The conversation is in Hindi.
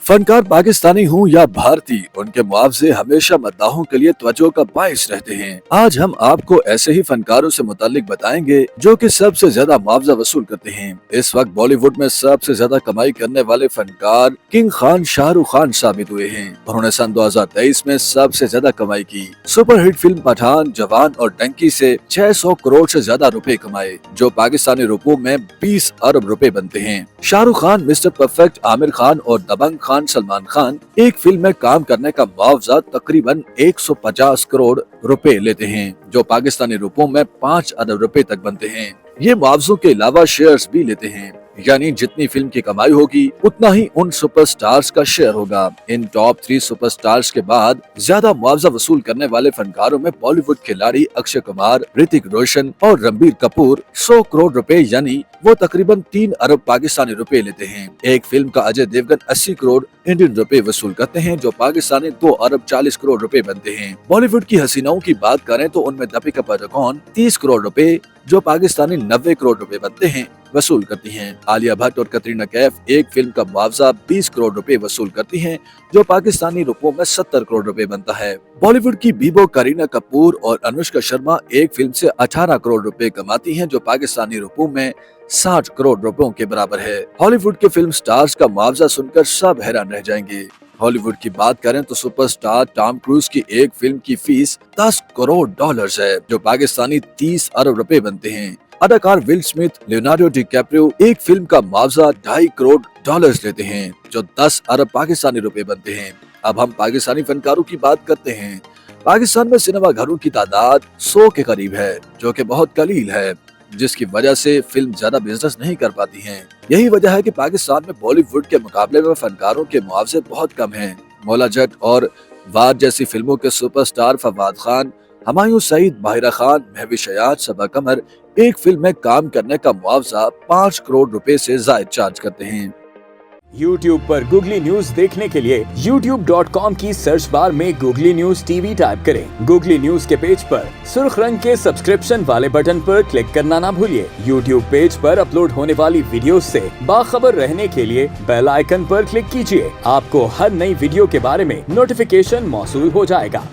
फनकार पाकिस्तानी हूँ या भारतीय, उनके मुआवजे हमेशा मद्दाहों के लिए तवज्जो का बाइस रहते हैं। आज हम आपको ऐसे ही फनकारों से मुतालिक बताएंगे जो कि सबसे ज्यादा मुआवजा वसूल करते हैं। इस वक्त बॉलीवुड में सबसे ज्यादा कमाई करने वाले फनकार किंग खान शाहरुख खान साबित हुए हैं। उन्होंने सन 2023 में सबसे ज्यादा कमाई की। सुपरहिट फिल्म पठान, जवान और डंकी से 600 करोड़ से ज्यादा रुपए कमाए, जो पाकिस्तानी रुपयों में 20 अरब रुपए बनते हैं। शाहरुख खान, मिस्टर परफेक्ट आमिर खान और दबंग खान सलमान खान एक फिल्म में काम करने का मुआवजा तकरीबन 150 करोड़ रुपए लेते हैं, जो पाकिस्तानी रुपयों में 5 अरब रुपए तक बनते हैं। ये मुआवजों के अलावा शेयर्स भी लेते हैं, यानी जितनी फिल्म की कमाई होगी उतना ही उन सुपरस्टार्स का शेयर होगा। इन टॉप 3 सुपरस्टार्स के बाद ज्यादा मुआवजा वसूल करने वाले फनकारों में बॉलीवुड खिलाड़ी अक्षय कुमार, ऋतिक रोशन और रणबीर कपूर 100 करोड़ रुपए यानी वो तकरीबन 3 अरब पाकिस्तानी रुपए लेते हैं। एक फिल्म का अजय देवगन 80 करोड़ इंडियन रुपए वसूल करते हैं, जो पाकिस्तानी 2 अरब 40 करोड़ रुपए बनते हैं। बॉलीवुड की हसीनाओं की बात करें तो उनमें दीपिका पादुकोण 30 करोड़ रुपए, जो पाकिस्तानी 90 करोड़ रुपए बनते हैं, वसूल करती हैं। आलिया भट्ट और कतरीना कैफ एक फिल्म का मुआवजा 20 करोड़ रुपए वसूल करती हैं, जो पाकिस्तानी रुपयों में 70 करोड़ रुपए बनता है। बॉलीवुड की बीबो करीना कपूर और अनुष्का शर्मा एक फिल्म से 18 करोड़ रुपए कमाती हैं, जो पाकिस्तानी रुपयों में 60 करोड़ रुपयों के बराबर है। हॉलीवुड के फिल्म स्टार्स का मुआवजा सुनकर सब हैरान रह जाएंगे। हॉलीवुड की बात करें तो सुपरस्टार टॉम क्रूज की एक फिल्म की फीस 10 करोड़ डॉलर्स है, जो पाकिस्तानी 30 अरब रुपए बनते हैं। अदाकार विल स्मिथ, लियोनार्डो डिकैप्रियो एक फिल्म का मुआवजा 2.5 करोड़ डॉलर्स लेते हैं, जो 10 अरब पाकिस्तानी रुपए बनते हैं। अब हम पाकिस्तानी फनकारों की बात करते हैं। पाकिस्तान में सिनेमा घरों की तादाद 100 के करीब है, जो कि बहुत कलील है, जिसकी वजह से फिल्म ज्यादा बिजनेस नहीं कर पाती हैं। यही वजह है कि पाकिस्तान में बॉलीवुड के मुकाबले में फनकारों के मुआवजे बहुत कम हैं। मौला जट और वार जैसी फिल्मों के सुपरस्टार फवाद खान, हुमायूं सईद, माहिरा खान, महविश हयात, सबा कमर एक फिल्म में काम करने का मुआवजा 5 करोड़ रुपए से जायद चार्ज करते हैं। YouTube पर गूगली न्यूज देखने के लिए youtube.com की सर्च बार में गूगली न्यूज टीवी टाइप करें। गूगली न्यूज के पेज पर सुर्ख रंग के सब्सक्रिप्शन वाले बटन पर क्लिक करना ना भूलिए। YouTube पेज पर अपलोड होने वाली वीडियोस से बाखबर रहने के लिए बेल आइकन पर क्लिक कीजिए। आपको हर नई वीडियो के बारे में नोटिफिकेशन मौसूल हो जाएगा।